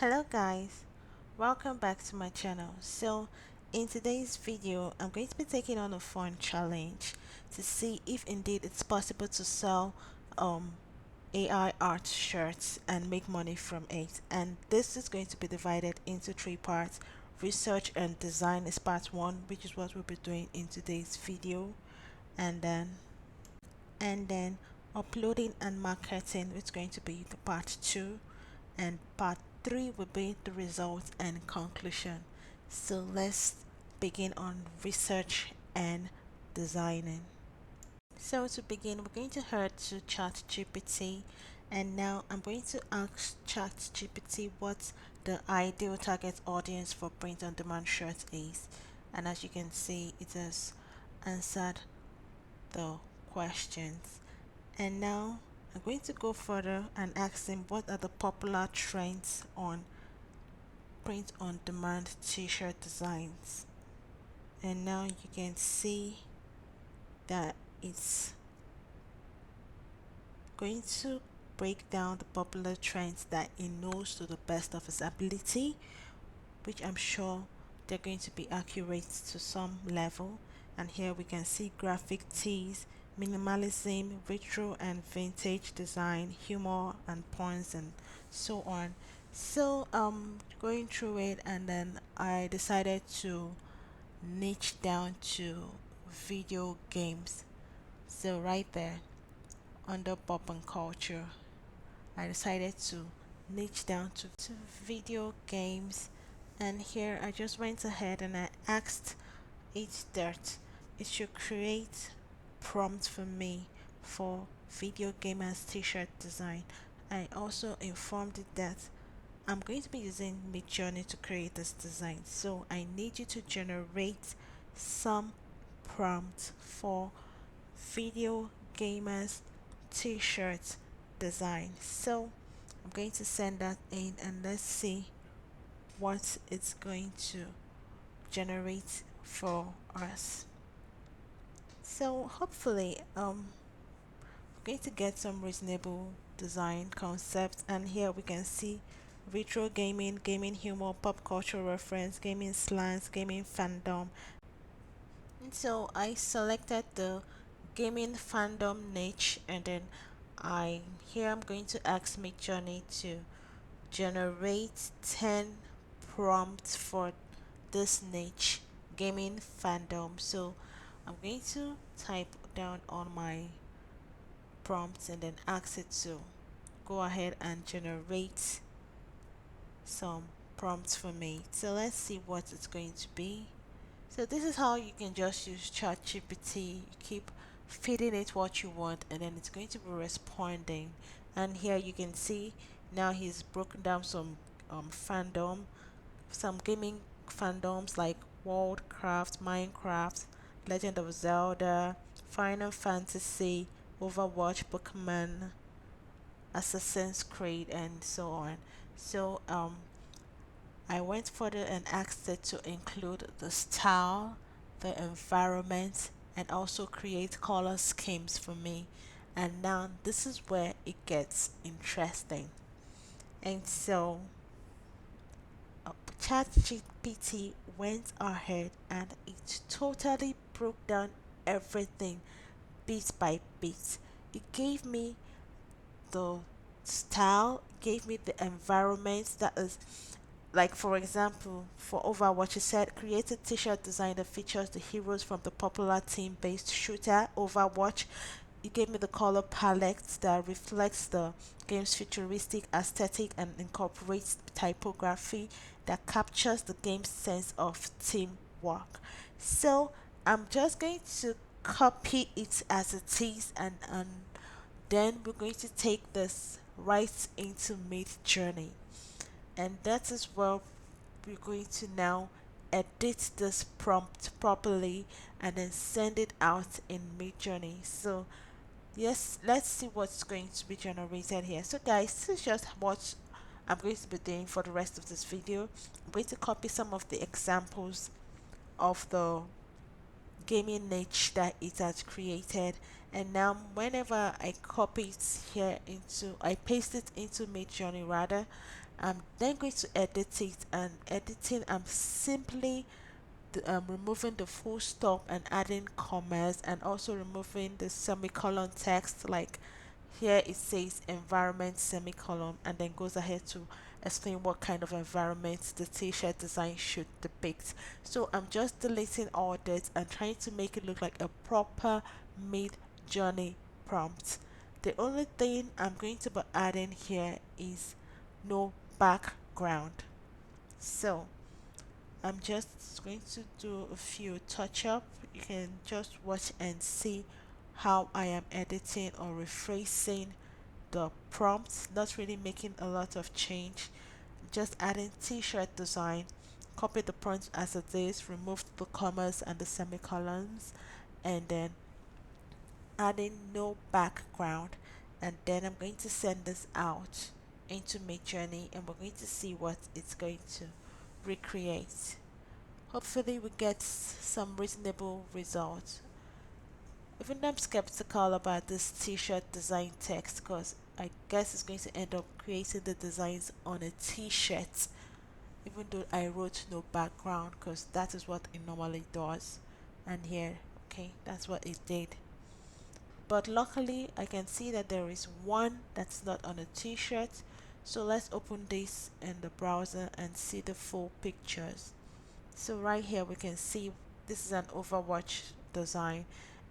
Hello guys, welcome back to my channel. So in today's video I'm going to be taking on a fun challenge to see if indeed it's possible to sell um AI art shirts and make money from it. And this is going to be divided into three parts. Research and design is part one, which is what we'll be doing in today's video, and then uploading and marketing, which is going to be the part two, and part three will be the results and conclusion. So let's begin on research and designing. So to begin, we're going to head to ChatGPT, and now I'm going to ask ChatGPT what the ideal target audience for print on demand shirts is. And as you can see, it has answered the questions. And now I'm going to go further and ask him what are the popular trends on print on demand t-shirt designs. And now you can see that it's going to break down the popular trends that it knows to the best of its ability, which I'm sure they're going to be accurate to some level. And here we can see graphic tees, minimalism, retro and vintage design, humor and puns, and so on. So going through it, and then I decided to niche down to video games. So right there under pop and culture, I decided to niche down to video games. And here I just went ahead and I asked it that it should create prompt for me for video gamers t-shirt design. I also informed it that I'm going to be using Midjourney to create this design, so I need you to generate some prompt for video gamers t-shirt design. So I'm going to send that in and let's see what it's going to generate for us. So hopefully we're going to get some reasonable design concepts. And here we can see retro gaming, gaming humor, pop culture reference, gaming slangs, gaming fandom. And so I selected the gaming fandom niche, and then I'm going to ask Midjourney to generate 10 prompts for this niche, gaming fandom. So I'm going to type down on my prompts and then ask it to go ahead and generate some prompts for me. So let's see what it's going to be. So this is how you can just use ChatGPT. You keep feeding it what you want, and then it's going to be responding. And here you can see now he's broken down some fandom, some gaming fandoms like Worldcraft, Minecraft, Legend of Zelda, Final Fantasy, Overwatch, Pokemon, Assassin's Creed, and so on. So I went further and asked it to include the style, the environment, and also create color schemes for me. And now this is where it gets interesting. And so ChatGPT went ahead and it totally broke down everything bit by bit. It gave me the style, gave me the environment that is, like for example, for Overwatch, it said create a t-shirt design that features the heroes from the popular team-based shooter Overwatch. It gave me the color palette that reflects the game's futuristic aesthetic and incorporates typography that captures the game's sense of teamwork. So I'm just going to copy it as it is, and then we're going to take this right into Midjourney, and that is where we're going to now edit this prompt properly and then send it out in Midjourney. So yes, let's see what's going to be generated here. So guys, this is just what I'm going to be doing for the rest of this video. I'm going to copy some of the examples of the gaming niche that it has created, and now whenever I copy it here into, I paste it into Midjourney rather, I'm then going to edit it, and editing, I'm simply removing the full stop and adding commas, and also removing the semicolon text. Like here it says environment semicolon, and then goes ahead to explain what kind of environment the t-shirt design should depict. So I'm just deleting all this and trying to make it look like a proper Midjourney prompt. The only thing I'm going to be adding here is no background. So I'm just going to do a few touch up. You can just watch and see how I am editing or rephrasing the prompts, not really making a lot of change, just adding t-shirt design, copy the prompt as it is, remove the commas and the semicolons, and then adding no background. And then I'm going to send this out into Midjourney, and we're going to see what it's going to recreate. Hopefully we get some reasonable results. Even though I'm skeptical about this t-shirt design text, because I guess it's going to end up creating the designs on a t-shirt, even though I wrote no background, because that is what it normally does. And here, okay, that's what it did. But luckily I can see that there is one that's not on a t-shirt. So let's open this in the browser and see the full pictures. So right here we can see this is an Overwatch design,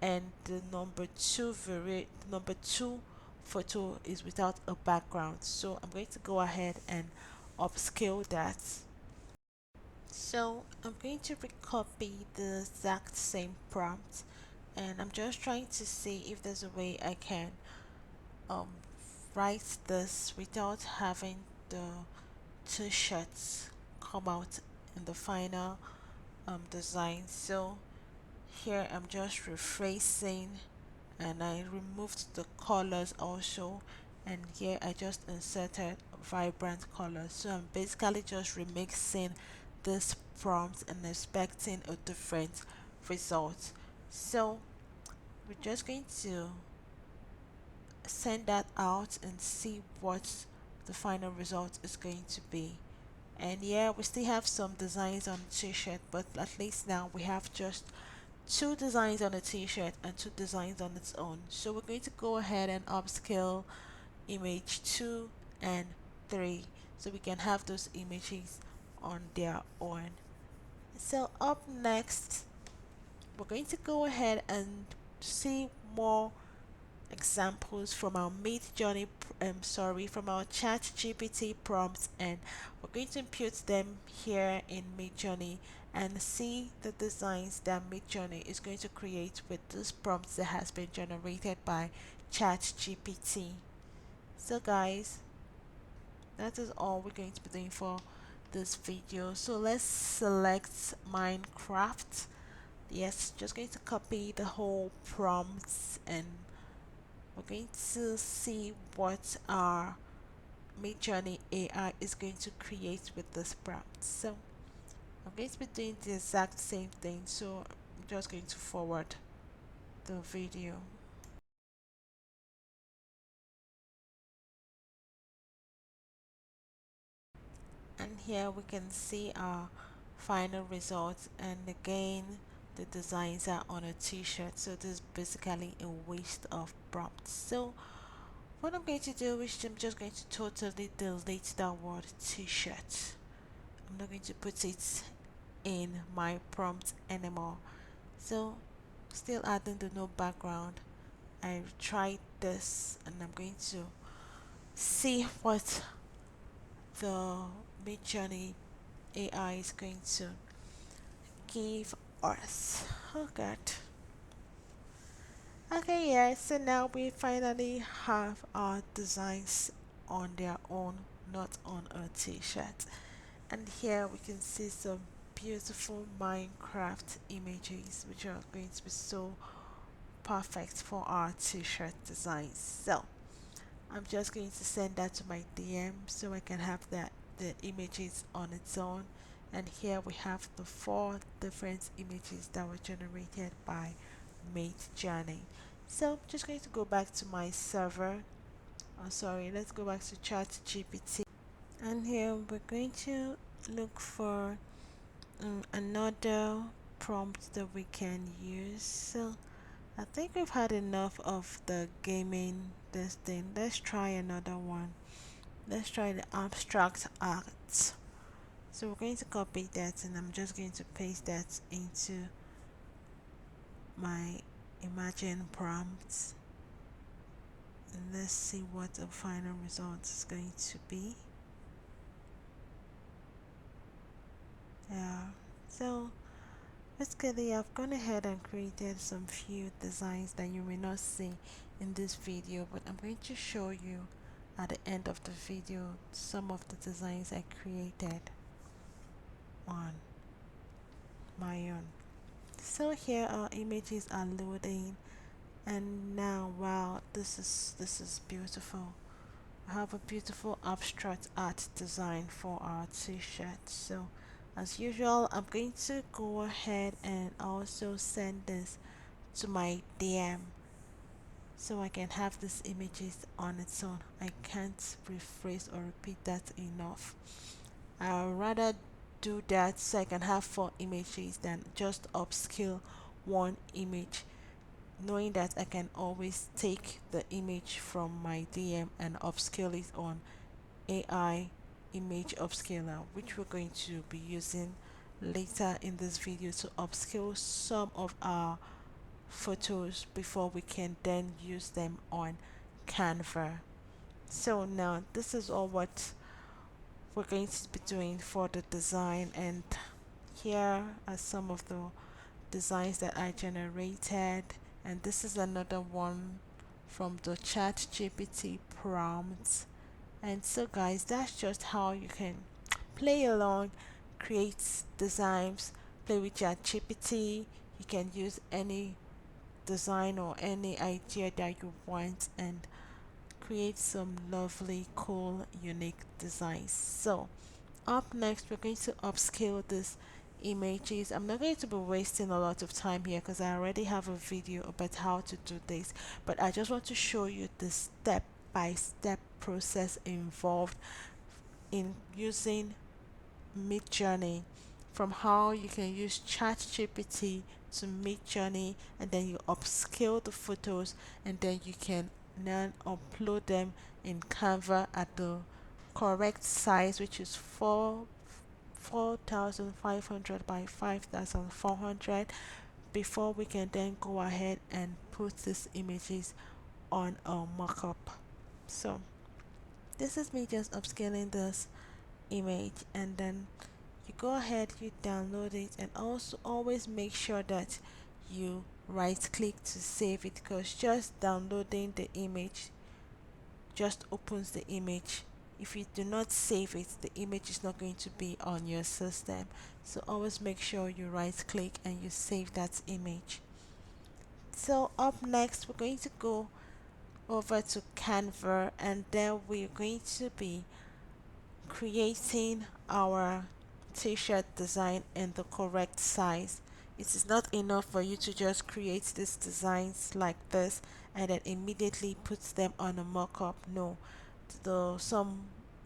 and the number two photo is without a background. So I'm going to go ahead and upscale that. So I'm going to recopy the exact same prompt, and I'm just trying to see if there's a way I can um, write this without having the t-shirts come out in the final design. So here I'm just rephrasing, and I removed the colors also, and here I just inserted vibrant colors. So I'm basically just remixing this prompt and expecting a different result. So we're just going to send that out and see what the final result is going to be. And yeah, we still have some designs on the t-shirt, but at least now we have just two designs on a t-shirt and two designs on its own. So we're going to go ahead and upscale image 2 and 3 so we can have those images on their own. So up next, we're going to go ahead and see more examples from our Midjourney, from our Chat GPT prompts, and we're going to input them here in Midjourney and see the designs that Midjourney is going to create with these prompts that has been generated by Chat GPT. So guys, that is all we're going to be doing for this video. So let's select Minecraft. Yes, just going to copy the whole prompts, and we're going to see what our Midjourney AI is going to create with this prompt. So I'm going to be doing the exact same thing, so I'm just going to forward the video. And here we can see our final results, and again the designs are on a t-shirt, so this is basically a waste of prompts. So what I'm going to do is I'm just going to totally delete that word t-shirt. I'm not going to put it in my prompt anymore. So still adding the no background, I tried this, and I'm going to see what the Midjourney AI is going to give us. Oh god. Okay, yeah, so now we finally have our designs on their own, not on a t-shirt. And here we can see some beautiful Minecraft images which are going to be so perfect for our t-shirt designs. So I'm just going to send that to my DM so I can have the images on its own. And here we have the 4 different images that were generated by Midjourney. So I'm just going to go back to my server. Oh, sorry, let's go back to ChatGPT. And here we're going to look for another prompt that we can use. So I think we've had enough of the gaming this thing. Let's try another one. Let's try the abstract arts. So we're going to copy that and I'm just going to paste that into my imagine prompts. And let's see what the final result is going to be. Yeah. So basically, I've gone ahead and created some few designs that you may not see in this video, but I'm going to show you at the end of the video some of the designs I created on my own. So here our images are loading, and now wow, this is beautiful. I have a beautiful abstract art design for our t-shirt. So as usual, I'm going to go ahead and also send this to my DM so I can have these images on its own. I can't rephrase or repeat that enough. I'd rather do that so I can have 4 images than just upscale one image, knowing that I can always take the image from my DM and upscale it on AI image upscaler, which we're going to be using later in this video to upscale some of our photos before we can then use them on Canva. So now this is all what we're going to be doing for the design, and here are some of the designs that I generated, and this is another one from the chat GPT prompts. And so guys, that's just how you can play along, create designs, play with chat GPT. You can use any design or any idea that you want and create some lovely, cool, unique designs. So up next, we're going to upscale this images. I'm not going to be wasting a lot of time here because I already have a video about how to do this, but I just want to show you the step by step process involved in using Midjourney, from how you can use ChatGPT to Midjourney, and then you upscale the photos, and then you can then upload them in Canva at the correct size, which is 4,500 by 5,400, before we can then go ahead and put these images on a mockup. So this is me just upscaling this image, and then you go ahead, you download it, and also always make sure that you right click to save it, because just downloading the image just opens the image. If you do not save it, the image is not going to be on your system. So always make sure you right click and you save that image. So up next, we're going to go over to Canva, and then we're going to be creating our t-shirt design in the correct size. It is not enough for you to just create these designs like this and then immediately put them on a mock-up. No, some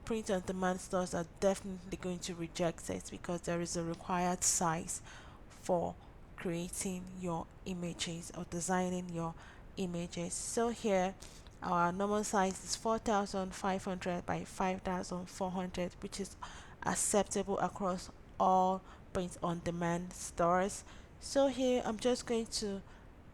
print on demand stores are definitely going to reject it because there is a required size for creating your images or designing your images. So here our normal size is 4,500 by 5,400, which is acceptable across all print on demand stores. So here I'm just going to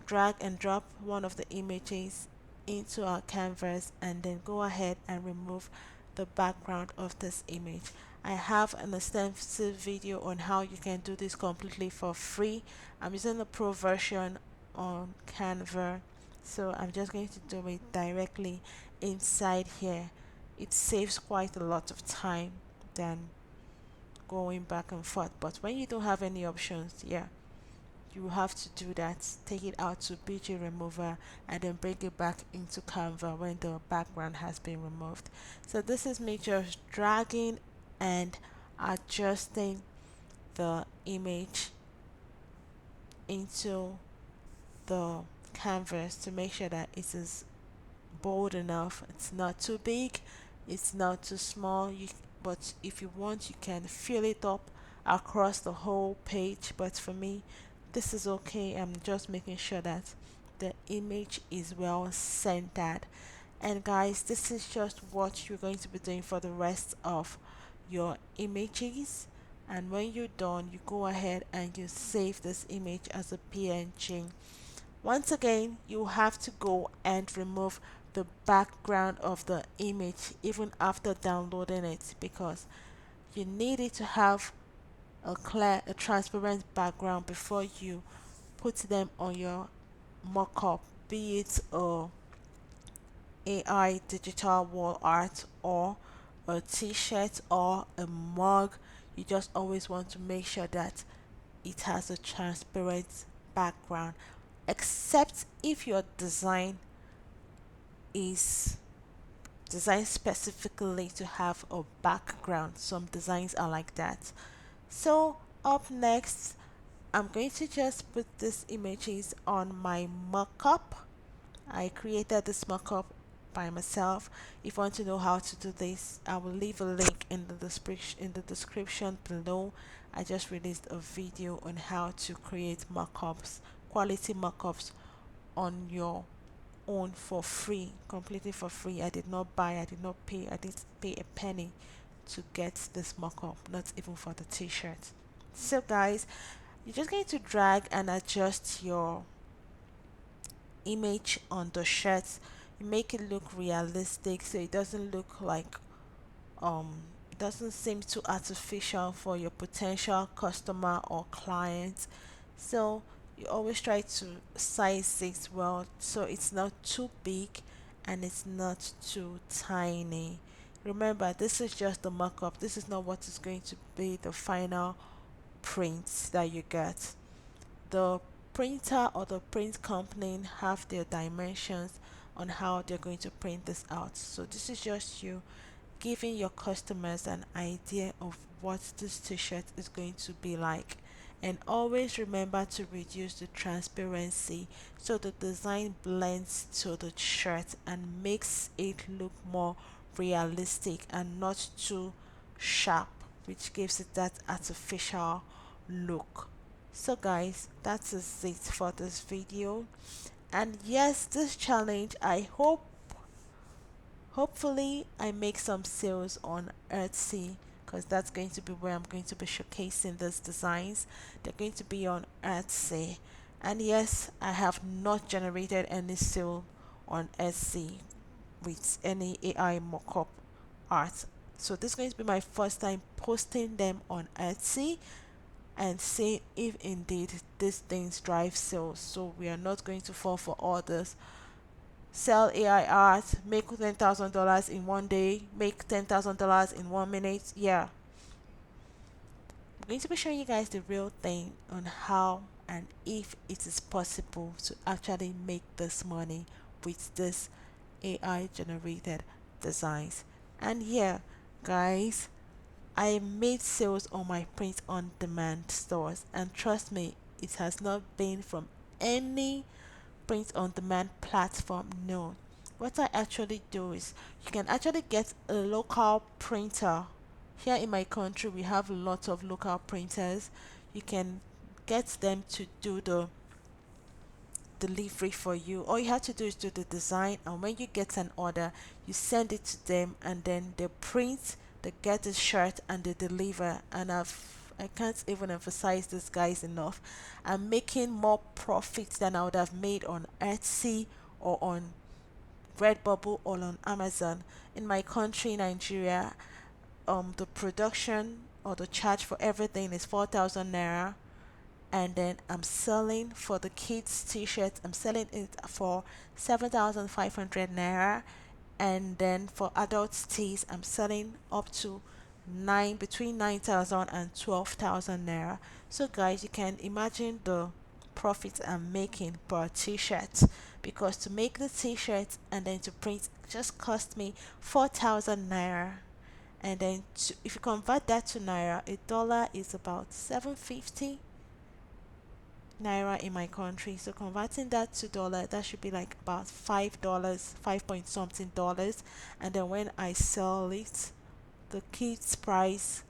drag and drop one of the images into our canvas and then go ahead and remove the background of this image. I have an extensive video on how you can do this completely for free. I'm using the pro version on Canva, so I'm just going to do it directly inside here. It saves quite a lot of time than going back and forth, but when you don't have any options, yeah, you have to do that. Take it out to BG remover and then bring it back into Canva when the background has been removed. So this is me just dragging and adjusting the image into the canvas to make sure that it is bold enough. It's not too big, it's not too small. but if you want you can fill it up across the whole page, but for me this is okay. I'm just making sure that the image is well centered. And guys, this is just what you're going to be doing for the rest of your images. And when you're done, you go ahead and you save this image as a PNG. Once again, you have to go and remove the background of the image even after downloading it, because you need it to have a transparent background before you put them on your mockup, be it a AI digital wall art or a t-shirt or a mug. You just always want to make sure that it has a transparent background, except if your design is designed specifically to have a background. Some designs are like that. So up next, I'm going to just put these images on my mockup. I created this mockup by myself. If you want to know how to do this, I will leave a link in the description below. I just released a video on how to create mockups, quality mockups on your own for free, completely for free. I did not buy, I did not pay, I didn't pay a penny to get this mockup, not even for the t-shirt. So guys, you're just going to drag and adjust your image on the shirt. You make it look realistic so it doesn't look like um doesn't seem too artificial for your potential customer or client. So you always try to size it well so it's not too big and it's not too tiny. Remember, this is just the markup. This is not what is going to be the final print that you get. The printer or the print company have their dimensions on how they're going to print this out. So this is just you giving your customers an idea of what this t-shirt is going to be like. And always remember to reduce the transparency so the design blends to the shirt and makes it look more realistic and not too sharp, which gives it that artificial look. So guys, that is it for this video. And yes, this challenge, hopefully I make some sales on Etsy, because that's going to be where I'm going to be showcasing these designs. They're going to be on Etsy. And yes, I have not generated any sale on Etsy with any AI mockup art. So this is going to be my first time posting them on Etsy and see if indeed these things drive sales. So we are not going to fall for all this. Sell AI art, make $10,000 in one day, make $10,000 in 1 minute. Yeah, I'm going to be showing you guys the real thing on how and if it is possible to actually make this money with this AI generated designs. And yeah, guys, I made sales on my print on demand stores, and trust me, it has not been from any print on demand platform. No, what I actually do is you can actually get a local printer. Here in my country, we have a lot of local printers. You can get them to do the delivery for you. All you have to do is do the design, and when you get an order, you send it to them, and then they print, they get the shirt, and they deliver. And I can't even emphasize this guys enough. I'm making more profits than I would have made on Etsy or on Redbubble or on Amazon. In my country, Nigeria, the production or the charge for everything is 4,000 naira, and then I'm selling for the kids t-shirt, I'm selling it for 7,500 naira, and then for adults tees I'm selling up to between 9,000 and 12,000 naira. So guys, you can imagine the profits I'm making per t-shirt, because to make the t-shirt and then to print just cost me 4,000 naira. And then if you convert that to naira, a dollar is about 750 naira in my country. So converting that to dollar, that should be like about $5, 5 point something dollars. And then when I sell it the kit's price,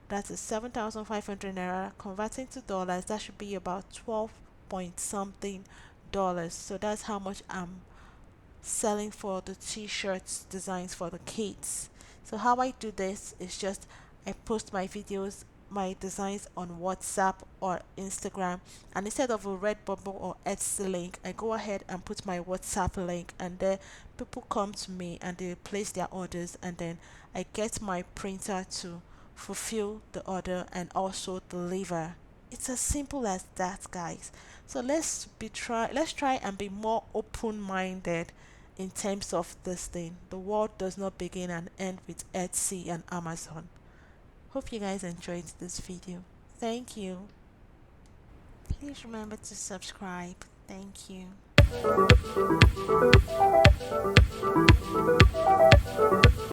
that is 7,500 naira. Converting to dollars, that should be about 12 point something dollars. So that's how much I'm selling for the t-shirts designs for the kids. So how I do this is just I post my videos, my designs on WhatsApp or Instagram, and instead of a Redbubble or Etsy link, I go ahead and put my WhatsApp link, and then people come to me and they place their orders, and then I get my printer to fulfill the order and also deliver. It's as simple as that, guys. So let's try and be more open-minded in terms of this thing. The world does not begin and end with Etsy and Amazon. Hope you guys enjoyed this video. Thank you. Please remember to subscribe. Thank you.